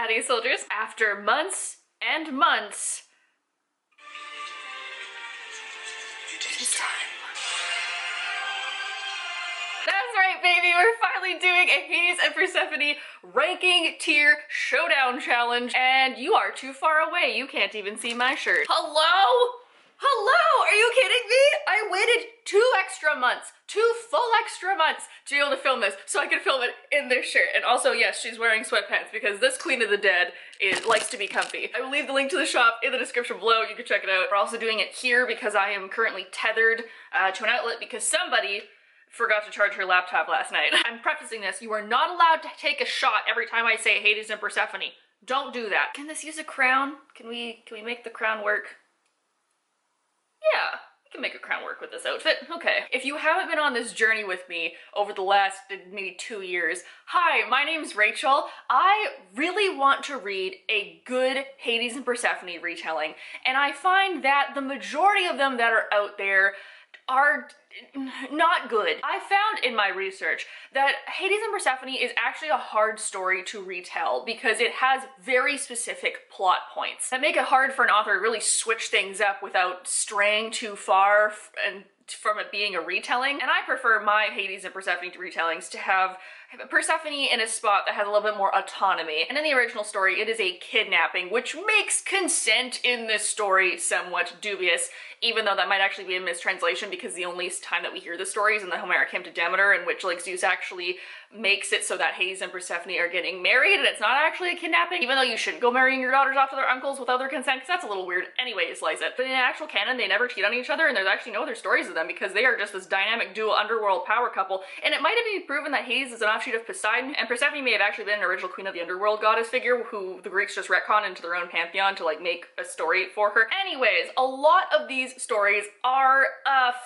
Hades soldiers. After months and months, it is time. That's right, baby, we're finally doing a Hades and Persephone ranking tier showdown challenge, and you are too far away. You can't even see my shirt. Hello? Hello? Are you kidding me? I waited 2 extra months, 2 full extra months to be able to film this so I could film it in this shirt. And also, yes, she's wearing sweatpants because this Queen of the Dead likes to be comfy. I will leave the link to the shop in the description below. You can check it out. We're also doing it here because I am currently tethered to an outlet because somebody forgot to charge her laptop last night. I'm prefacing this. You are not allowed to take a shot every time I say Hades and Persephone. Don't do that. Can this use a crown? Can we make the crown work? Yeah, we can make a crown work with this outfit. Okay. If you haven't been on this journey with me over the last maybe 2 years, hi, my name's Rachel. I really want to read a good Hades and Persephone retelling, and I find that the majority of them that are out there are not good. I found in my research that Hades and Persephone is actually a hard story to retell because it has very specific plot points that make it hard for an author to really switch things up without straying too far and from it being a retelling. And I prefer my Hades and Persephone retellings to have Persephone in a spot that has a little bit more autonomy. And in the original story, it is a kidnapping, which makes consent in this story somewhat dubious, even though that might actually be a mistranslation because the only time that we hear the story is in the Homeric hymn to Demeter, in which like Zeus actually makes it so that Hades and Persephone are getting married and it's not actually a kidnapping, even though you shouldn't go marrying your daughters off to their uncles without their consent because that's a little weird. Anyway, slice it. But in actual canon, they never cheat on each other and there's actually no other stories of them because they are just this dynamic dual underworld power couple. And it might have been proven that Hades is an offshoot of Poseidon, and Persephone may have actually been an original queen of the underworld goddess figure who the Greeks just retconned into their own pantheon to like make a story for her. Anyways, a lot of these stories are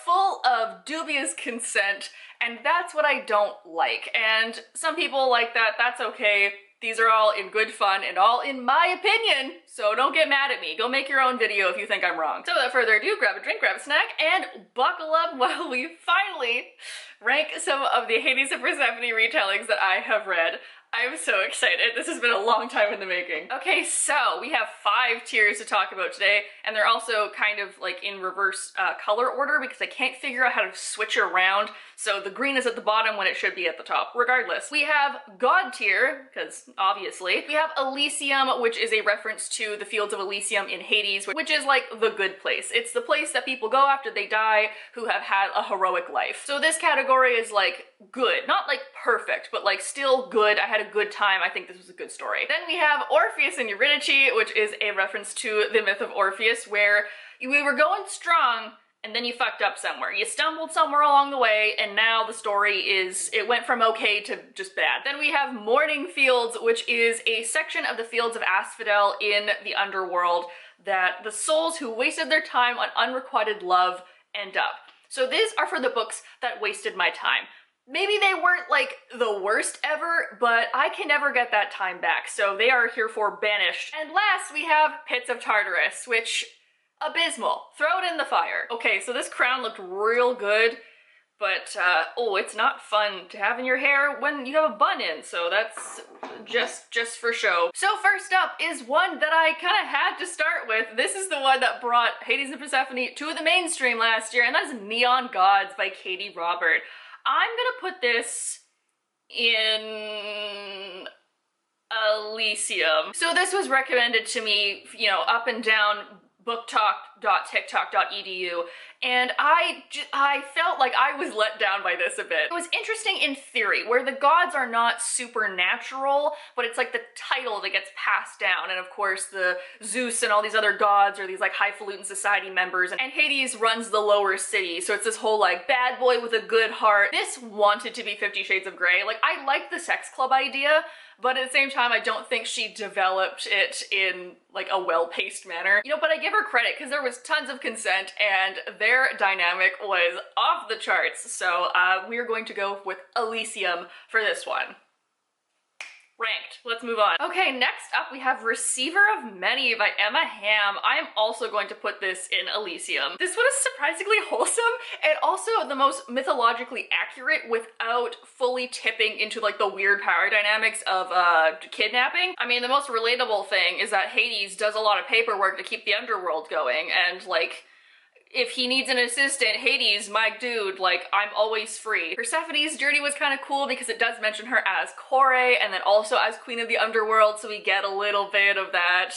full of dubious consent, and that's what I don't like. And some people like that, that's okay. These are all in good fun and all in my opinion, so don't get mad at me. Go make your own video if you think I'm wrong. So without further ado, grab a drink, grab a snack, and buckle up while we finally rank some of the Hades and Persephone retellings that I have read. I'm so excited. This has been a long time in the making. Okay, so we have 5 tiers to talk about today, and they're also kind of like in reverse color order because I can't figure out how to switch around. So the green is at the bottom when it should be at the top. Regardless, we have God tier, because obviously. We have Elysium, which is a reference to the Fields of Elysium in Hades, which is like the good place. It's the place that people go after they die who have had a heroic life. So this category is like good, not like perfect, but like still good. I had a good time. I think this was a good story. Then we have Orpheus and Eurydice, which is a reference to the myth of Orpheus, where we were going strong and then you fucked up somewhere. You stumbled somewhere along the way, and now the story is, it went from okay to just bad. Then we have Mourning Fields, which is a section of the Fields of Asphodel in the underworld that the souls who wasted their time on unrequited love end up. So these are for the books that wasted my time. Maybe they weren't like the worst ever, but I can never get that time back, so they are herefore banished. And last we have Pits of Tartarus, which, abysmal. Throw it in the fire. Okay, so this crown looked real good, but oh, it's not fun to have in your hair when you have a bun in, so that's just for show. So first up is one that I kind of had to start with. This is the one that brought Hades and Persephone to the mainstream last year, and that is Neon Gods by Katie Robert. I'm gonna put this in Elysium. So this was recommended to me, you know, up and down booktalk.tiktok.edu, and I felt like I was let down by this a bit. It was interesting in theory, where the gods are not supernatural, but it's like the title that gets passed down, and of course the Zeus and all these other gods are these like highfalutin society members, and Hades runs the lower city, so it's this whole like bad boy with a good heart. This wanted to be 50 Shades of Grey. Like, I like the sex club idea, but at the same time, I don't think she developed it in like a well-paced manner. You know, but I give her credit because there was tons of consent and their dynamic was off the charts. So we're going to go with Elysium for this one. Ranked. Let's move on. Okay, next up we have Receiver of Many by Emma Hamm. I am also going to put this in Elysium. This one is surprisingly wholesome and also the most mythologically accurate without fully tipping into like the weird power dynamics of kidnapping. I mean, the most relatable thing is that Hades does a lot of paperwork to keep the underworld going, and like, if he needs an assistant, Hades, my dude, like, I'm always free. Persephone's journey was kind of cool because it does mention her as Kore and then also as Queen of the Underworld, so we get a little bit of that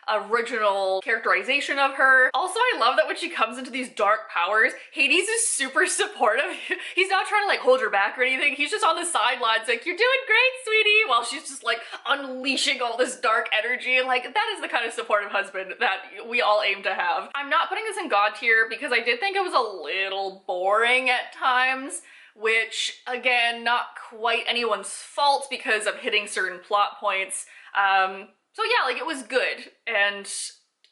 original characterization of her. Also, I love that when she comes into these dark powers, Hades is super supportive. He's not trying to like hold her back or anything. He's just on the sidelines like, you're doing great, sweetie, while she's just like unleashing all this dark energy. Like, that is the kind of supportive husband that we all aim to have. I'm not putting this in God tier because I did think it was a little boring at times, which again, not quite anyone's fault because of hitting certain plot points. So yeah, like, it was good, and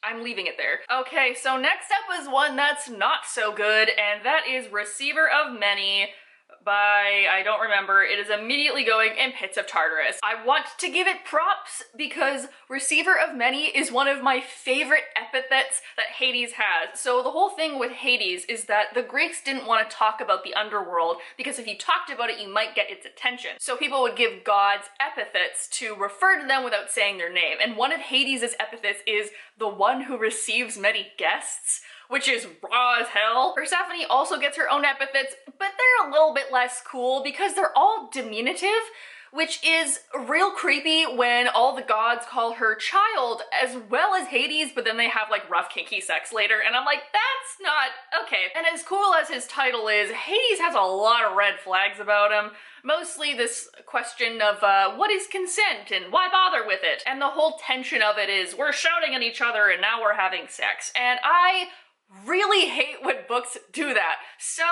I'm leaving it there. Okay, so next up is one that's not so good, and that is Receiver of Many by, I don't remember, it is immediately going in Pits of Tartarus. I want to give it props because Receiver of Many is one of my favorite epithets that Hades has. So the whole thing with Hades is that the Greeks didn't want to talk about the underworld because if you talked about it, you might get its attention. So people would give gods epithets to refer to them without saying their name. And one of Hades' epithets is the one who receives many guests, which is raw as hell. Persephone also gets her own epithets, but they're a little bit less cool because they're all diminutive, which is real creepy when all the gods call her child as well as Hades, but then they have like rough kinky sex later, and I'm like, that's not okay. And as cool as his title is, Hades has a lot of red flags about him. Mostly this question of what is consent and why bother with it? And the whole tension of it is we're shouting at each other and now we're having sex. And I really hate when books do that. So,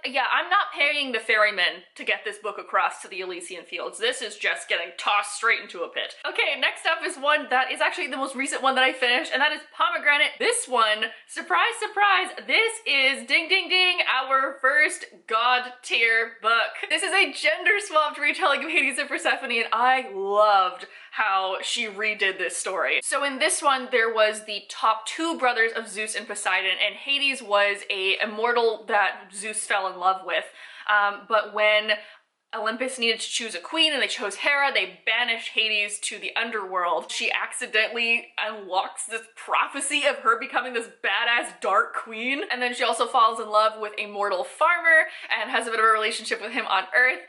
yeah, I'm not paying the ferryman to get this book across to the Elysian Fields. This is just getting tossed straight into a pit. Okay, next up is one that is actually the most recent one that I finished, and that is Pomegranate. This one, surprise, surprise, this is, ding, ding, ding, our first God tier book. This is a gender-swapped retelling of Hades and Persephone, and I loved how she redid this story. So in this one, there was the top two brothers of Zeus and Poseidon, and Hades was a immortal that Zeus fell in love with. But when Olympus needed to choose a queen and they chose Hera, they banished Hades to the underworld. She accidentally unlocks this prophecy of her becoming this badass dark queen, and then she also falls in love with a mortal farmer and has a bit of a relationship with him on Earth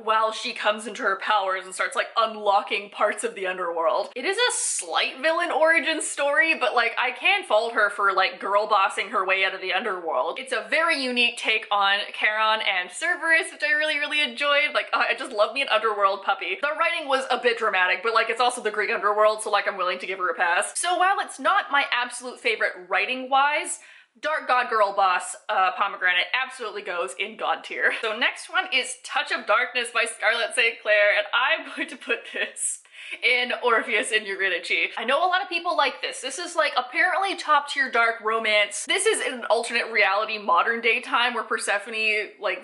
while she comes into her powers and starts like unlocking parts of the underworld. It is a slight villain origin story, but like, I can fault her for like girl bossing her way out of the underworld. It's a very unique take on Charon and Cerberus, which I really, really enjoyed. Like, I just love me an underworld puppy. The writing was a bit dramatic, but like, it's also the Greek underworld, so like, I'm willing to give her a pass. So while it's not my absolute favorite writing-wise, Dark God Girl Boss Pomegranate absolutely goes in God tier. So next one is Touch of Darkness by Scarlett St. Clair, and I'm going to put this in Orpheus and Eurydice. I know a lot of people like this. This is like apparently top tier dark romance. This is an alternate reality modern day time where Persephone like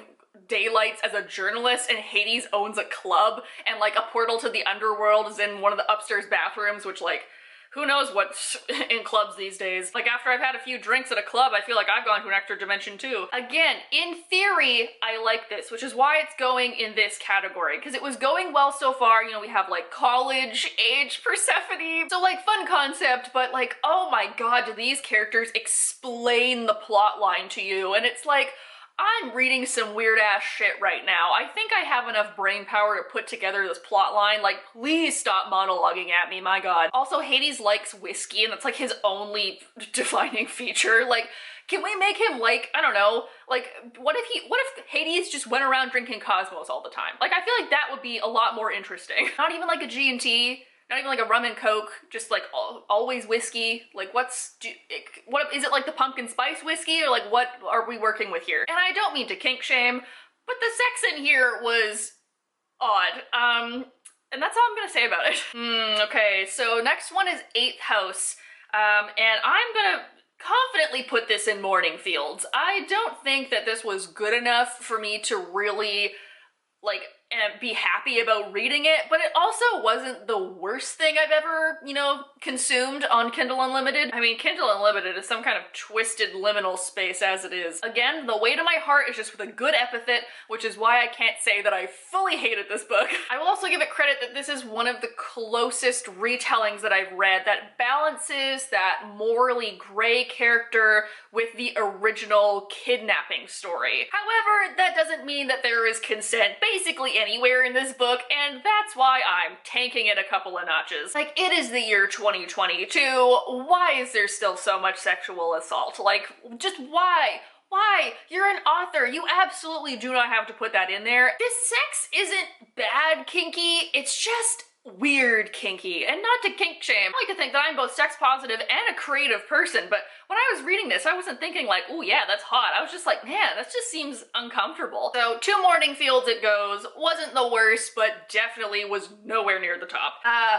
daylights as a journalist and Hades owns a club, and like a portal to the underworld is in one of the upstairs bathrooms, which like, who knows what's in clubs these days. Like, after I've had a few drinks at a club, I feel like I've gone to an extra dimension too. Again, in theory, I like this, which is why it's going in this category, because it was going well so far. You know, we have like college age Persephone, so like fun concept, but like, oh my god, do these characters explain the plot line to you? And it's like, I'm reading some weird ass shit right now. I think I have enough brain power to put together this plot line. Like, please stop monologuing at me, my god. Also, Hades likes whiskey, and that's like his only defining feature. Like, can we make him like, I don't know, like, what if Hades just went around drinking Cosmos all the time? Like, I feel like that would be a lot more interesting. Not even like a G&T, not even like a rum and coke, just like always whiskey. Like, what is it, like the pumpkin spice whiskey, or like what are we working with here? And I don't mean to kink shame, but the sex in here was odd. And that's all I'm gonna say about it. Okay, so next one is Eighth House, and I'm gonna confidently put this in Morning Fields. I don't think that this was good enough for me to really like and be happy about reading it, but it also wasn't the worst thing I've ever, you know, consumed on Kindle Unlimited. I mean, Kindle Unlimited is some kind of twisted liminal space as it is. Again, the weight of my heart is just with a good epithet, which is why I can't say that I fully hated this book. I will also give it credit that this is one of the closest retellings that I've read that balances that morally gray character with the original kidnapping story. However, that doesn't mean that there is consent basically anywhere in this book, and that's why I'm tanking it a couple of notches. Like, it is the year 2022. Why is there still so much sexual assault? Like, just why? Why? You're an author. You absolutely do not have to put that in there. This sex isn't bad kinky, it's just weird kinky, and not to kink shame. I like to think that I'm both sex positive and a creative person, but when I was reading this, I wasn't thinking like, oh yeah, that's hot. I was just like, man, that just seems uncomfortable. So 2 morning fields it goes. Wasn't the worst, but definitely was nowhere near the top.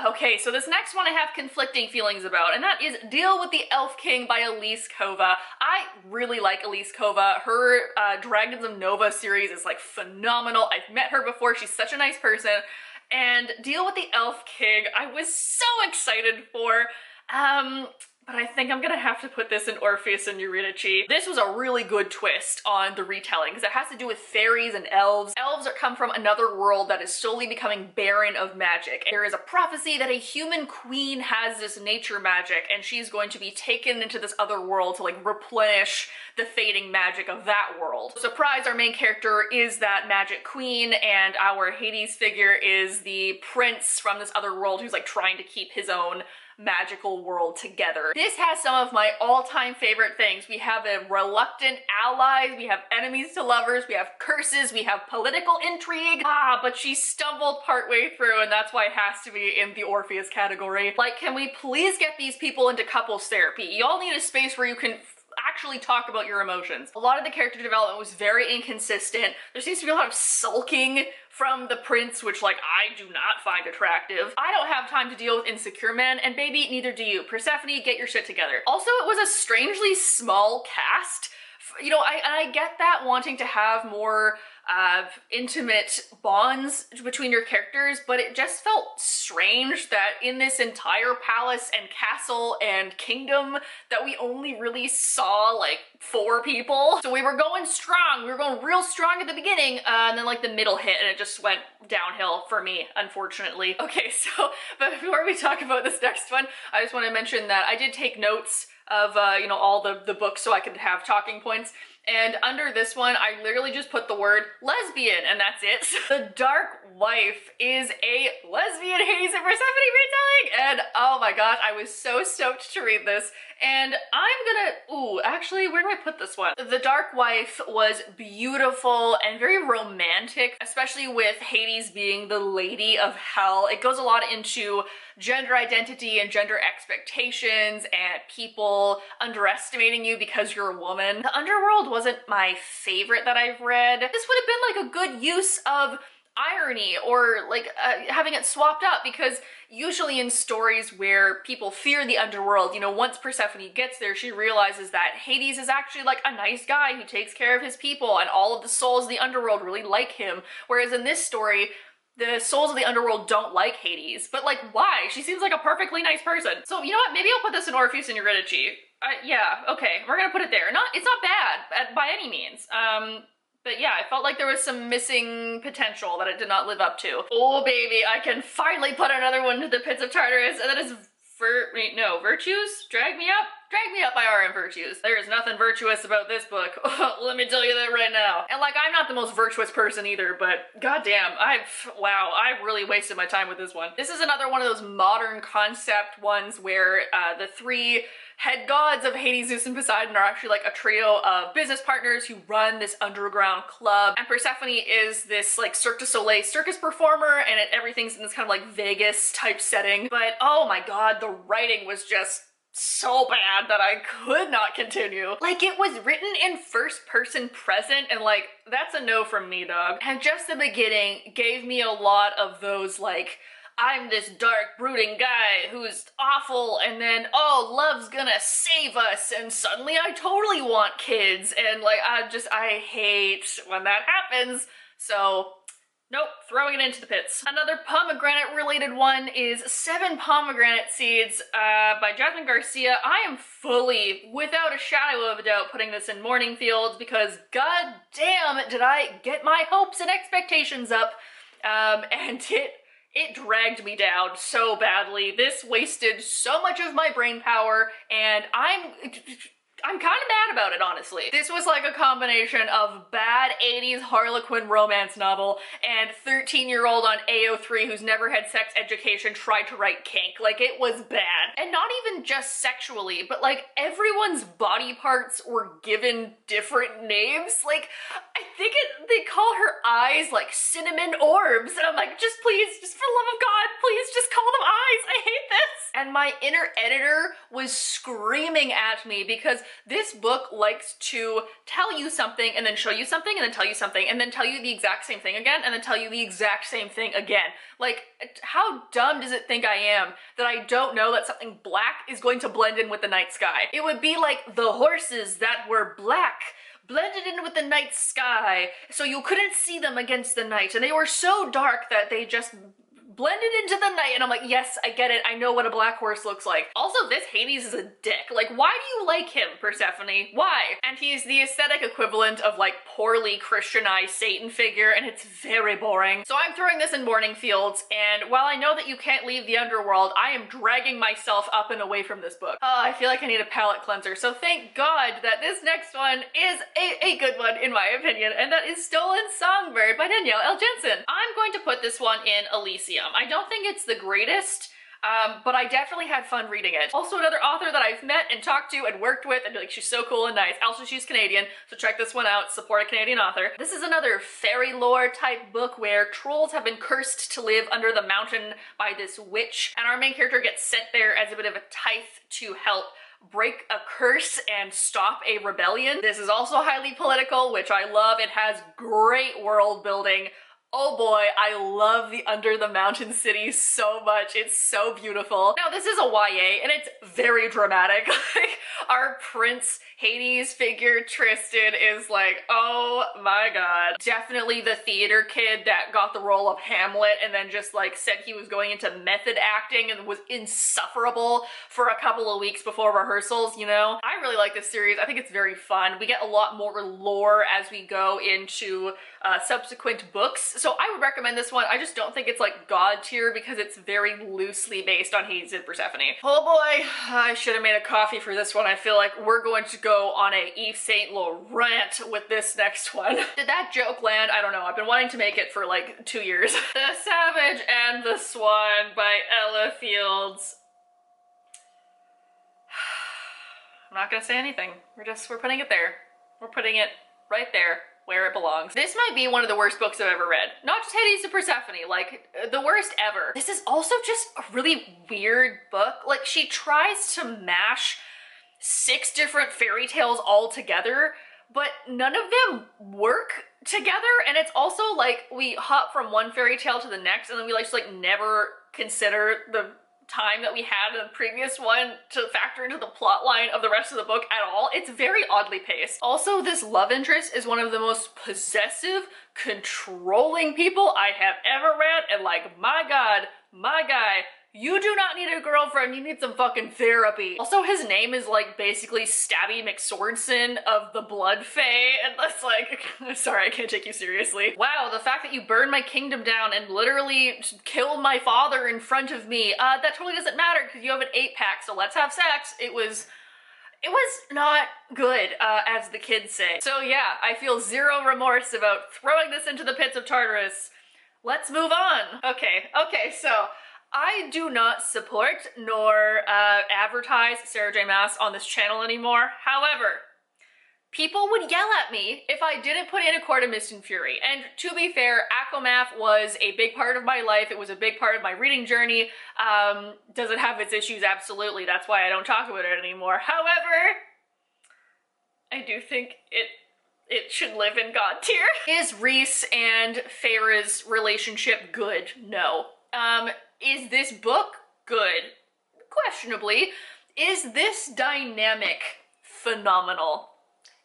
Okay, so this next one I have conflicting feelings about, and that is Deal with the Elf King by Elise Kova. I really like Elise Kova. Her Dragons of Nova series is like phenomenal. I've met her before. She's such a nice person. And Deal with the Elf King, I was so excited for, but I think I'm gonna have to put this in Orpheus and Eurydice. This was a really good twist on the retelling, because it has to do with fairies and elves. Elves that come from another world that is slowly becoming barren of magic. There is a prophecy that a human queen has this nature magic, and she's going to be taken into this other world to like replenish the fading magic of that world. Surprise, our main character is that magic queen, and our Hades figure is the prince from this other world who's like trying to keep his own magical world together. This has some of my all-time favorite things. We have a reluctant allies, we have enemies to lovers, we have curses, we have political intrigue. But she stumbled partway through, and that's why it has to be in the Orpheus category. Like, can we please get these people into couples therapy? Y'all need a space where you can actually talk about your emotions. A lot of the character development was very inconsistent. There seems to be a lot of sulking from the prince, which like I do not find attractive. I don't have time to deal with insecure men, and baby, neither do you. Persephone, get your shit together. Also, it was a strangely small cast. You know, I get that wanting to have more intimate bonds between your characters, but it just felt strange that in this entire palace and castle and kingdom that we only really saw like 4 people. So we were going strong, we were going real strong at the beginning, and then like the middle hit and it just went downhill for me, unfortunately. Okay, so but before we talk about this next one, I just want to mention that I did take notes of, you know, all the books so I could have talking points. And under this one, I literally just put the word lesbian, and that's it. The Dark Wife is a lesbian Hades and Persephone retelling, and oh my gosh, I was so stoked to read this. And I'm gonna, actually, where do I put this one? The Dark Wife was beautiful and very romantic, especially with Hades being the lady of hell. It goes a lot into gender identity and gender expectations and people underestimating you because you're a woman. The underworld wasn't my favorite that I've read. This would have been like a good use of irony or like having it swapped up, because usually in stories where people fear the underworld, you know, once Persephone gets there, she realizes that Hades is actually like a nice guy who takes care of his people, and all of the souls of the underworld really like him. Whereas in this story, the souls of the underworld don't like Hades. But like, why? She seems like a perfectly nice person. So you know what? Maybe I'll put this in Orpheus and Eurydice. Yeah, okay, we're gonna put it there. It's not bad by any means. But yeah, I felt like there was some missing potential that it did not live up to. Oh baby, I can finally put another one to the Pits of Tartarus, and that is Virtues? Drag Me Up? Drag Me Up by R.M. Virtues. There is nothing virtuous about this book. Let me tell you that right now. And like, I'm not the most virtuous person either, but goddamn, wow, I've really wasted my time with this one. This is another one of those modern concept ones where the 3 head gods of Hades, Zeus, and Poseidon are actually like a trio of business partners who run this underground club. And Persephone is this like Cirque du Soleil circus performer, and everything's in this kind of like Vegas type setting. But oh my god, the writing was just so bad that I could not continue. Like, it was written in first person present, and like, that's a no from me, dog. And just the beginning gave me a lot of those like, I'm this dark, brooding guy who's awful, and then, oh, love's gonna save us, and suddenly I totally want kids, and like, I hate when that happens. So Nope, throwing it into the pits. Another pomegranate related one is 7 Pomegranate Seeds by Jasmine Garcia. I am fully, without a shadow of a doubt, putting this in Morning Fields because god damn did I get my hopes and expectations up, and it dragged me down so badly. This wasted so much of my brain power, and I'm kind of mad about it, honestly. This was like a combination of bad 80s Harlequin romance novel and 13-year-old on AO3 who's never had sex education tried to write kink. Like, it was bad. And not even just sexually, but like everyone's body parts were given different names. Like, I think they call her eyes like cinnamon orbs, and I'm like, just please, just for the love of God, please just call them eyes. I hate this. And my inner editor was screaming at me because this book likes to tell you something and then show you something and then tell you something and then tell you the exact same thing again and then tell you the exact same thing again. Like, how dumb does it think I am that I don't know that something black is going to blend in with the night sky? It would be like the horses that were black blended in with the night sky, so you couldn't see them against the night, and they were so dark that they just blended into the night. And I'm like, yes, I get it. I know what a black horse looks like. Also, this Hades is a dick. Like, why do you like him, Persephone? Why? And he's the aesthetic equivalent of like poorly Christianized Satan figure, and it's very boring. So I'm throwing this in Morning Fields, and while I know that you can't leave the underworld, I am dragging myself up and away from this book. I feel like I need a palate cleanser. So thank God that this next one is a good one, in my opinion, and that is Stolen Songbird by Danielle L. Jensen. I'm going to put this one in Elysium. I don't think it's the greatest, but I definitely had fun reading it. Also, another author that I've met and talked to and worked with, and like, she's so cool and nice. Also, she's Canadian, so check this one out. Support a Canadian author. This is another fairy lore type book where trolls have been cursed to live under the mountain by this witch, and our main character gets sent there as a bit of a tithe to help break a curse and stop a rebellion. This is also highly political, which I love. It has great world building. Oh boy, I love the Under the Mountain city so much. It's so beautiful. Now, this is a YA, and it's very dramatic. Like, our Prince Hades figure, Tristan, is like, oh my god. Definitely the theater kid that got the role of Hamlet and then just like said he was going into method acting and was insufferable for a couple of weeks before rehearsals, you know? I really like this series. I think it's very fun. We get a lot more lore as we go into subsequent books. So I would recommend this one. I just don't think it's like god tier because it's very loosely based on Hades and Persephone. Oh boy, I should have made a coffee for this one. I feel like we're going to go on a Yves Saint Laurent with this next one. Did that joke land? I don't know. I've been wanting to make it for like 2 years. The Savage and the Swan by Ella Fields. I'm not gonna say anything. We're putting it there. We're putting it right there where it belongs. This might be one of the worst books I've ever read. Not just Hades and Persephone, like the worst ever. This is also just a really weird book. Like, she tries to mash 6 different fairy tales all together, but none of them work together. And it's also like we hop from one fairy tale to the next, and then we just like never consider the time that we had in the previous one to factor into the plot line of the rest of the book at all. It's very oddly paced. Also, this love interest is one of the most possessive, controlling people I have ever read, and like, my god, my guy, you do not need a girlfriend, you need some fucking therapy. Also, his name is like basically Stabby McSwordson of the Blood Fae, and that's like, sorry, I can't take you seriously. Wow, the fact that you burned my kingdom down and literally killed my father in front of me, that totally doesn't matter because you have an 8-pack, so let's have sex. It was not good, as the kids say. So yeah, I feel zero remorse about throwing this into the pits of Tartarus. Let's move on. Okay, so I do not support nor advertise Sarah J. Maas on this channel anymore. However, people would yell at me if I didn't put in A Court of Mist and Fury. And to be fair, ACOMAF was a big part of my life. It was a big part of my reading journey. Does it have its issues? Absolutely. That's why I don't talk about it anymore. However, I do think it should live in God tier. Is Rhys and Feyre's relationship good? No. Is this book good? Questionably. Is this dynamic phenomenal?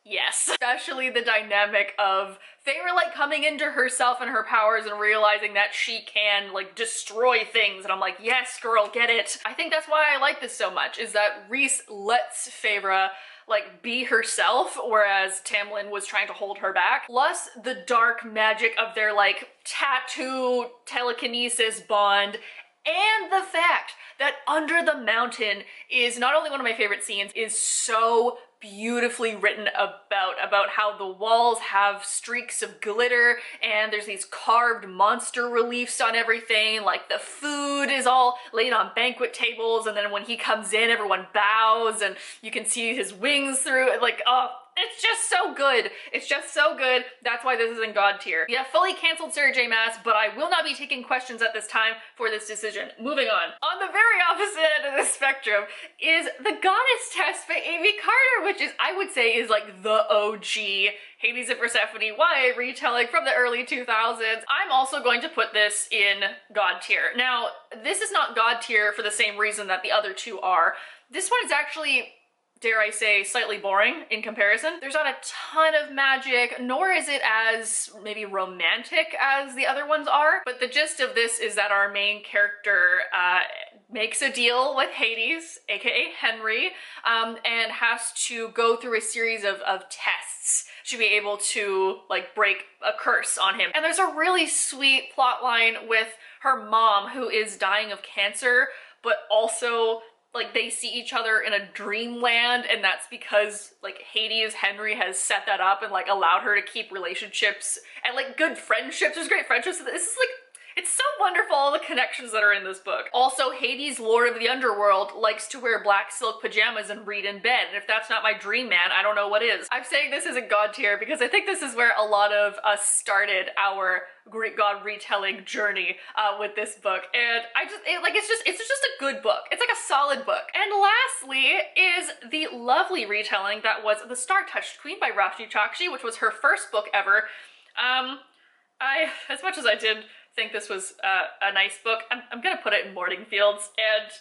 Yes. Especially the dynamic of Feyre like coming into herself and her powers and realizing that she can like destroy things, and I'm like, yes girl, get it. I think that's why I like this so much, is that Rhys lets Feyre like be herself, whereas Tamlin was trying to hold her back. Plus the dark magic of their like tattoo telekinesis bond, and the fact that Under the Mountain is not only one of my favorite scenes, is so beautifully written about how the walls have streaks of glitter and there's these carved monster reliefs on everything, like the food is all laid on banquet tables, and then when he comes in everyone bows and you can see his wings through it. Like, oh, it's just so good. It's just so good. That's why this is in God tier. Yeah, fully canceled Sarah J Maas, but I will not be taking questions at this time for this decision. Moving on. On the very opposite end of the spectrum is The Goddess Test by Amy Carter, which is, I would say, is like the OG Hades and Persephone YA retelling from the early 2000s. I'm also going to put this in God tier. Now, this is not God tier for the same reason that the other two are. This one is actually, dare I say, slightly boring in comparison. There's not a ton of magic, nor is it as maybe romantic as the other ones are, but the gist of this is that our main character makes a deal with Hades, aka Henry, and has to go through a series of tests to be able to like break a curse on him. And there's a really sweet plot line with her mom, who is dying of cancer, but also like they see each other in a dreamland, and that's because like Hades, Henry, has set that up and like allowed her to keep relationships and like good friendships. There's great friendships. This is like, it's so wonderful, all the connections that are in this book. Also, Hades, Lord of the Underworld, likes to wear black silk pajamas and read in bed, and if that's not my dream man, I don't know what is. I'm saying this is a God tier because I think this is where a lot of us started our Greek god retelling journey with this book, and it's just a good book. It's like a solid book. And lastly is the lovely retelling that was The Star-Touched Queen by Rashi Chakshi, which was her first book ever. As much as I did think this was a nice book, I'm gonna put it in Morning Fields, and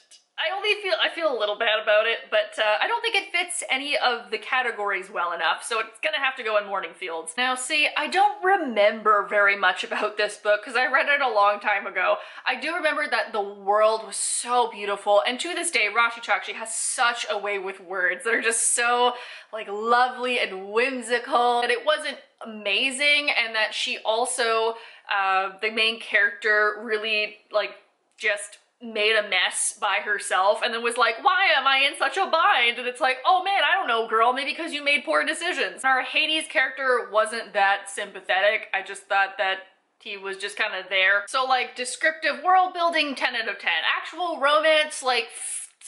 I feel a little bad about it, but I don't think it fits any of the categories well enough, so it's gonna have to go in Morning Fields. Now see, I don't remember very much about this book because I read it a long time ago. I do remember that the world was so beautiful, and to this day, Rashi Chakshi has such a way with words that are just so like lovely and whimsical, that it wasn't amazing, and that she also, the main character really like just made a mess by herself and then was like, why am I in such a bind? And it's like, oh man, I don't know girl, maybe because you made poor decisions. Our Hades character wasn't that sympathetic. I just thought that he was just kind of there. So like descriptive world building, 10 out of 10. Actual romance, like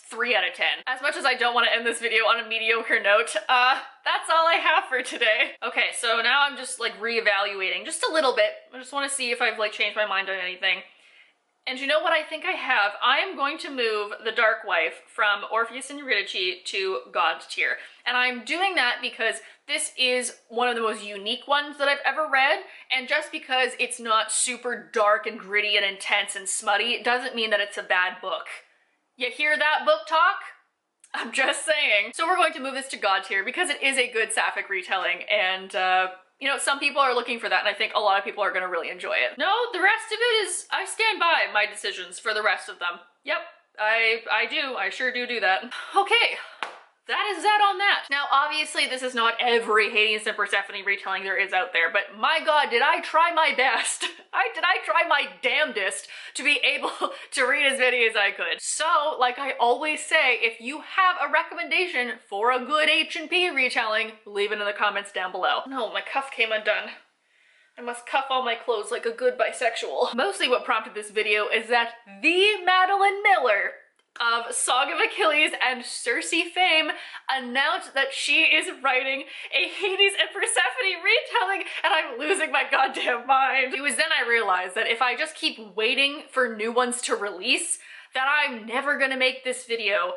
3 out of 10. As much as I don't want to end this video on a mediocre note, that's all I have for today. Okay, so now I'm just like reevaluating just a little bit. I just want to see if I've like changed my mind on anything. And you know what I think I have? I am going to move The Dark Wife from Orpheus and Eurydice to God tier. And I'm doing that because this is one of the most unique ones that I've ever read, and just because it's not super dark and gritty and intense and smutty, it doesn't mean that it's a bad book. You hear that, book talk? I'm just saying. So we're going to move this to God tier because it is a good sapphic retelling, and you know, some people are looking for that, and I think a lot of people are gonna really enjoy it. No, the rest of it is, I stand by my decisions for the rest of them. Yep, I do. I sure do that. Okay. That is that on that. Now, obviously, this is not every Hades and Persephone retelling there is out there, but my god, did I try my best. Did I try my damnedest to be able to read as many as I could. So, like I always say, if you have a recommendation for a good H&P retelling, leave it in the comments down below. No, my cuff came undone. I must cuff all my clothes like a good bisexual. Mostly what prompted this video is that the Madeline Miller of Song of Achilles and Circe fame announced that she is writing a Hades and Persephone retelling, and I'm losing my goddamn mind. It was then I realized that if I just keep waiting for new ones to release, that I'm never gonna make this video.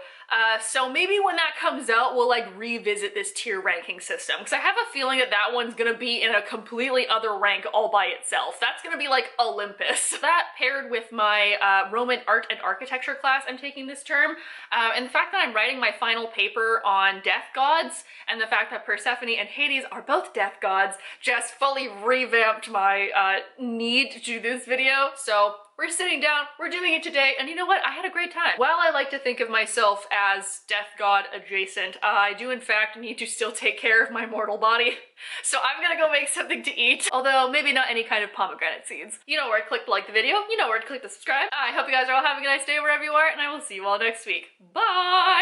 So maybe when that comes out, we'll like revisit this tier ranking system, because I have a feeling that that one's gonna be in a completely other rank all by itself. That's gonna be like Olympus. That paired with my Roman art and architecture class I'm taking this term, and the fact that I'm writing my final paper on death gods, and the fact that Persephone and Hades are both death gods, just fully revamped my need to do this video. So we're sitting down, we're doing it today, and you know what? I had a great time. While I like to think of myself as death god adjacent, I do in fact need to still take care of my mortal body. So I'm gonna go make something to eat, although maybe not any kind of pomegranate seeds. You know where to click to like the video, you know where to click to subscribe. I hope you guys are all having a nice day wherever you are, and I will see you all next week. Bye!